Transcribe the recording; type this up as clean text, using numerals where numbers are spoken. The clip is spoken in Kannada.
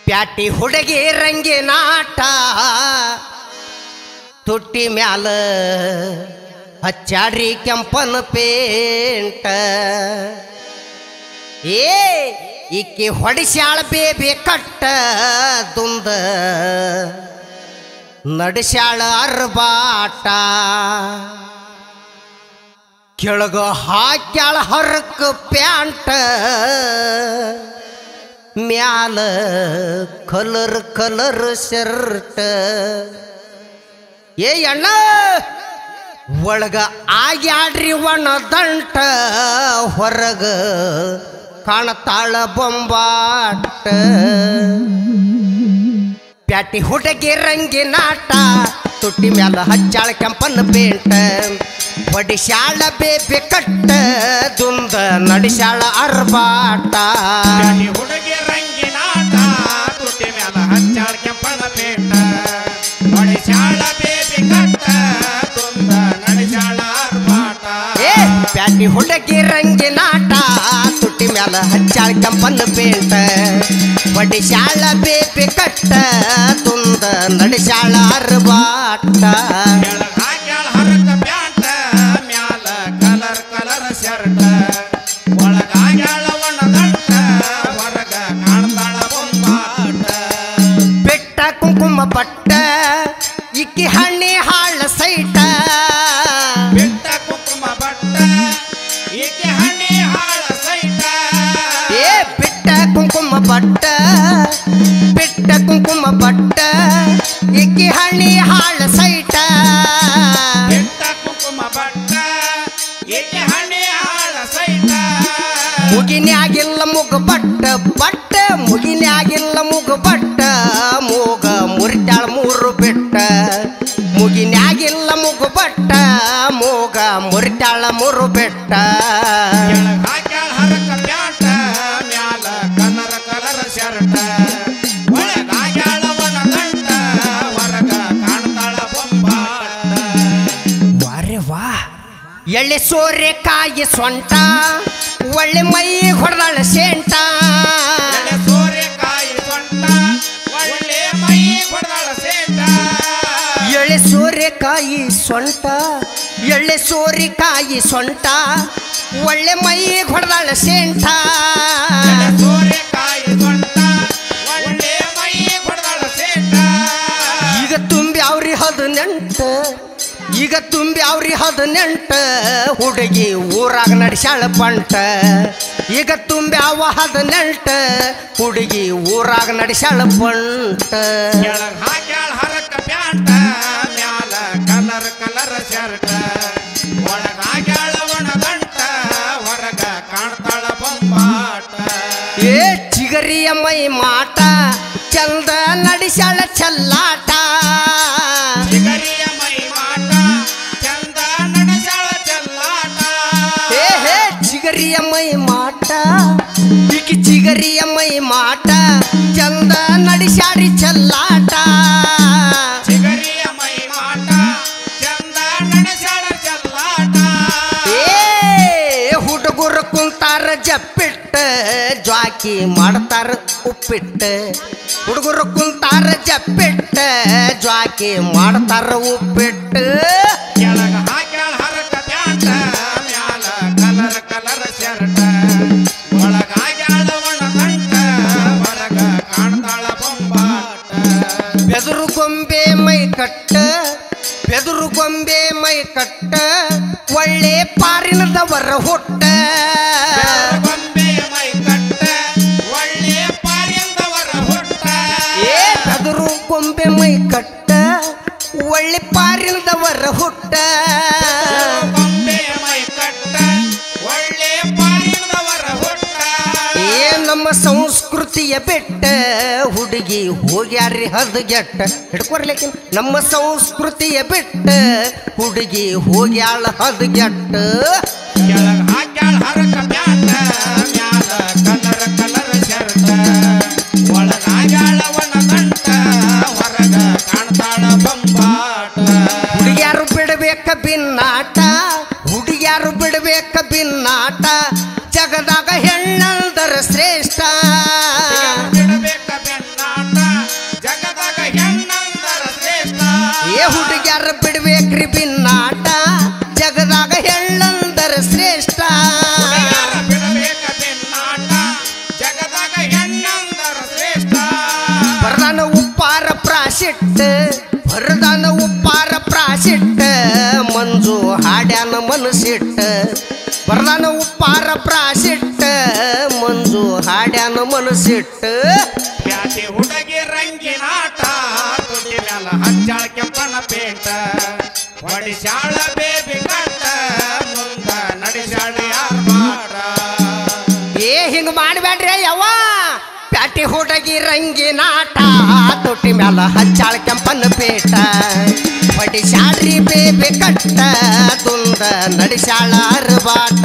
ಪ್ಯಾಟಿ ಹುಡುಗಿ ರಂಗಿನಾಟ ತುಟ್ಟಿ ಮ್ಯಾಲ ಹಚ್ಚಾಡ್ರಿ ಕೆಂಪನ ಪೇಂಟ ಏ ಈಕಿ ಹೊಡಿಸ್ಯಾಳ ಬೇಬಿ ಕಟ್ಟ ದುಂದ ನಡಿಸ್ಯಾಳ ಅರ್ಬಾಟ ಕೆಳಗ ಹಾಕ್ಯಾಳ ಹರಕ ಪ್ಯಾಂಟ ಮ್ಯಾಲ ಕಲರ್ ಕಲರ್ ಶರ್ಟ್ ಏ ಅಣ್ಣ ಒಳಗ ಆಗ್ಯಾಡ್ರಿ ಒಣ ದಂಟ ಹೊರಗ ಕಾಣತಾಳ ಬೊಂಬಾಟ ಪ್ಯಾಟಿ ಹುಡುಗಿ ರಂಗಿನಾಟ ತುಟ್ಟಿ ಮ್ಯಾಲ ಹಚ್ಚಾಳ ಕೆಂಪನ ಪೇಂಟ ಹೊಡಿಸ್ಯಾಳ ಬೇಬಿ ಕಟ್ಟ ದುಂದ ನಡಿಸ್ಯಾಳ ಅರ್ಬಾಟ ಹುಡುಗಿ ರಂಗಿನಾಟ ತುಟ್ಟಿ ಮ್ಯಾಲ ಹಚ್ಚಾಳ ಕೆಂಪನ ಪೇಂಟ ಹೊಡಿಸ್ಯಾಳ ಬೇಬಿ ಕಟ್ಟ ದುಂದ ನಡಿಸ್ಯಾಳ ಅರ್ಬಾಟ ಏ ಪ್ಯಾಟಿ ಹುಡುಗಿ ರಂಗಿನಾಟ ತುಟ್ಟಿ ಮ್ಯಾಲ ಹಚ್ಚಾಳ ಕೆಂಪನ ಪೇಂಟ ಹೊಡಿಸ್ಯಾಳ ಬೇಬಿ ಕಟ್ಟ ದುಂದ ನಡಿಸ್ಯಾಳ ಅರ್ಬಾಟ ಹಾಕ್ಯಾಳ ಹರಕ ಪ್ಯಾಂಟ ಮ್ಯಾಲ ಕಲರ್ ಕಲರ್ ಶರ್ಟ್ ಒಳಗಾಗ್ಯಾಳ ಒಣ ದಂಟ ಹೊರಗ ಕಾಣ್ತಾಳ ಬೊಂಬಾಟ ಬೆಟ್ಟ ಕುಂಕುಮ ಪಟ್ಟ ಇಕ್ಕಿ ಹಣ್ಣಿ ಹಾಳ ಸೈಟ ಬೆಟ್ಟ ಕುಂಕುಮ ಬಟ್ಟ ಈಕೆ ಹಣ್ಣಿ ಹಾಳ ಸೈಟ ಏ ಬೆಟ್ಟ ಕುಂಕುಮ ಪಟ್ಟ ಬೆಟ್ಟ ಕುಂಕುಮ ಪಟ್ಟ ಇಕ್ಕಿ ಹಣ್ಣಿ ಹಾಳ ಸೈಟ ಬೆಟ್ಟ ಕುಂಕುಮ ಬಟ್ಟ ಈಕೆ ಹಣ್ಣಿ ಹಾಳ ಸೈಟ ಮುಗಿನ್ಯಾಗಿಲ್ಲ ಮುಗ ಬಟ್ಟ ಬಟ್ಟ ಮುಗಿನ್ಯಾಗಿಲ್ಲ ಮುಗ ಬಟ್ಟ ಮೂಗ ಮುರಿತಾಳ ಮೂರು ಬೆಟ್ಟ ಮುಗಿನ್ಯಾಗಿಲ್ಲ ಮುಗ ಬಟ್ಟ ಮೂಗ ಮುರಿತಾಳ ಮೂರು ಬೆಟ್ಟ ಹಾಕ್ಯಾಳ ಹರಕ ಪ್ಯಾಂಟ ಮ್ಯಾಲ ಕಲರ್ ಕಲರ್ ಶರ್ಟ್ ಒಳಗಾಗ್ಯಾಳ ಒಣ ದಂಟ ಹೊರಗ ಕಾಣ್ತಾಳ ಬೊಂಬಾಟ ವಾರೆ ವಾ ಎಳ್ಳೆ ಸೋರೆಕಾಯಿ ಸೊಂಟ ಒಳ್ಳೆ ಮೈ ಹೊಡೆದಾಳ ಸೆಂಟ ಎಳೆ ಸೋರೆಕಾಯಿ ಸೊಂಟ ಒಳ್ಳೆ ಮೈ ಹೊಡೆದಾಳ ಸೇಟ ಎಳ್ಳೆ ಸೋರೆಕಾಯಿ ಸೊಂಟ ಎಳ್ಳೆ ಸೋರೆಕಾಯಿ ಸೊಂಟ ಒಳ್ಳೆ ಮೈ ಹೊಡೆದಾಳ ಸೆಂಟ ಎಳೆ ಸೋರೆಕಾಯಿ ಸೊಂಟ ಒಳ್ಳೆ ಮೈ ಹೊಡೆದಾಳ ಸೇಟ ಈಗ ತುಂಬಿ ಅವ್ರಿ 18 ಈಗ ತುಂಬಿ ಅವ್ರಿ 18 ಹುಡುಗಿ ಊರಾಗ ನಡಿಸ್ಯಾಳ ಪಂಟ ಈಗ ತುಂಬಿ ಅವ 18 ಹುಡುಗಿ ಊರಾಗ ನಡಿಸ್ಯಾಳ ಪಂಟ ಕೆಳಗ್ ಹಾಕ್ಯಾಳ ಹರಕ ಪ್ಯಾಂಟ ಮ್ಯಾಲ ಕಲರ್ ಕಲರ್ ಶರ್ಟ್ ಒಳಗಾಗ್ಯಾಳ ಒಣ ದಂಟ ಹೊರಗ ಕಾಣ್ತಾಳ ಬೊಂಬಾಟ ಏ ಚಿಗರಿಯ ಮೈ ಮಾಟ ಚಂದ ನಡಿಸ್ಯಾಳ ಚಲ್ಲಾಟ ಚಿಗರಿಯ ಮೈ ಮಾಟ ಚಂದ ನಡೆಸ್ಯಾಳ ಚಲ್ಲಾಟ ಏ ಹೇ ಚಿಗರಿಯ ಮೈ ಮಾಟ ಈಕಿ ಚಿಗರಿಯ ಮೈ ಮಾಟ ಚಂದ ನಡಿಸ್ಯಾಡಿ ಚಲ್ಲಾಟ ಚಿಗರಿಯ ಮೈ ಮಾಟ ಚಂದ ನಡೆಸ್ಯಾಳ ಚಲ್ಲಾಟ ಏ ಹುಡುಗರು ಕುಂತಾರ ಜಪ್ಪಿಟ್ಟ ಜ್ವಾಕಿ ಮಾಡ್ತಾರ ಉಪ್ಪಿಟ್ಟ ಹುಡುಗರು ಕುಂತಾರ ಜಪ್ಪಿಟ್ಟ ಜ್ವಾಕಿ ಮಾಡ್ತಾರ ಉಪ್ಪಿಟ್ಟು ಕೆಳಗ ಹಾಕ್ಯಾಳ ಹರಕ ಪ್ಯಾಂಟ ಮ್ಯಾಲ ಕಲರ್ ಕಲರ್ ಶರ್ಟ್ ಒಳಗಾಗ್ಯಾಳ ಒಣ ದಂಟ ಹೊರಗ ಕಾಣ್ತಾಳ ಬೊಂಬಾಟ ಬೆದರು ಗೊಂಬೆ ಮೈ ಕಟ್ಟ ಬೆದರು ಗೊಂಬೆ ಮೈ ಕಟ್ಟ ಒಳ್ಳೆ ಪಾರಿನದವರ ಹುಟ್ಟ ಗೊಂಬೆ ಮೈ ಕಟ್ಟ ಒಳ್ಳೆ ಪಾರ್ಯಂದವರ ಹೊಟ್ಟ ಏ ಬೆದರು ಗೊಂಬೆ ಮೈ ಕಟ್ಟ ಒಳ್ಳೆ ಪಾರಿನದವರ ಹುಟ್ಟ ಗೊಂಬೆ ಮೈ ಕಟ್ಟ ಒಳ್ಳೆ ಪಾರ್ಯಂದವರ ಹೊಟ್ಟ ಏ ನಮ್ಮ ಸಂಸ್ಕೃತಿಯ ಬೆಟ್ಟ ಹುಡುಗಿ ಹೋಗ್ಯಾರ್ರಿ ಹದಗೆಟ್ಟ ಹಿಡ್ಕೊರ್ಲಿಕ್ಕೆ ನಮ್ಮ ಸಂಸ್ಕೃತಿಯ ಬೆಟ್ಟ ಹುಡುಗಿ ಹೋಗ್ಯಾಳ ಹದಗೆಟ್ಟ ಕೆಳಗ ಹಾಕ್ಯಾಳ ಹರಕ ಪ್ಯಾಂಟ ಮ್ಯಾಲ ಕಲರ್ ಕಲರ್ ಶರ್ಟ್ ಏ ಹುಡುಗ್ಯಾರ ಬಿಡ್ಬೇಕ್ರಿ ಭಿನ್ನಾಟ ಜಗದಾಗ ಹೆಣ್ಣಂದರ ಶ್ರೇಷ್ಠ ಹುಡುಗ್ಯಾರ ಬಿಡಬೇಕ ಭಿನ್ನಾಟ ಜಗದಾಗ ಹೆಣ್ಣಂದರ ಶ್ರೇಷ್ಠ ಬರದಾನ ಉಪ್ಪಾರ ಪ್ರಾಶಿಟ್ಟ ಬರದಾನ ಉಪ್ಪಾರ ಪ್ರಾಶಿಟ್ಟ ಮಂಜು ಹಾಡ್ಯಾನ ಮನಸ್ಸಿಟ್ಟ ಬರದಾನ ಉಪ್ಪಾರ ಪ್ರಾಶಿಟ್ಟ ಮಂಜು ಹಾಡ್ಯಾನ ಮನಸ್ಸಿಟ್ಟ ಬ್ಯಾಟಿ ಹುಡುಗಿ ರಂಗಿನಾಟ ತುಟಿ ಮ್ಯಾಲ ಹಚ್ಚಾಳ ಕೆಂಪನ ಪೇಟ ಹೊಡಿಸ್ಯಾಳ ಬೇಬಿ ಕಟ್ಟ ಮುಂದ ನಡೆಸ್ಯಾಳ ಯಾರ ಮಾಡ ಏ ಹಿಂಗ ಮಾಡ್ಬೇಡ್ರಿ ಯವ್ವ ಪ್ಯಾಟಿ ಹುಡುಗಿ ರಂಗಿನಾಟ ತುಟಿ ಮ್ಯಾಲ ಹಚ್ಚಾಳ ಕೆಂಪನ ಪೇಟ ಹೊಡಿಸ್ಯಾಳ್ರಿ ಬೇಬಿ ಕಟ್ಟ ತುಂದ ನಡೆಸ್ಯಾಳ ಬಾಟ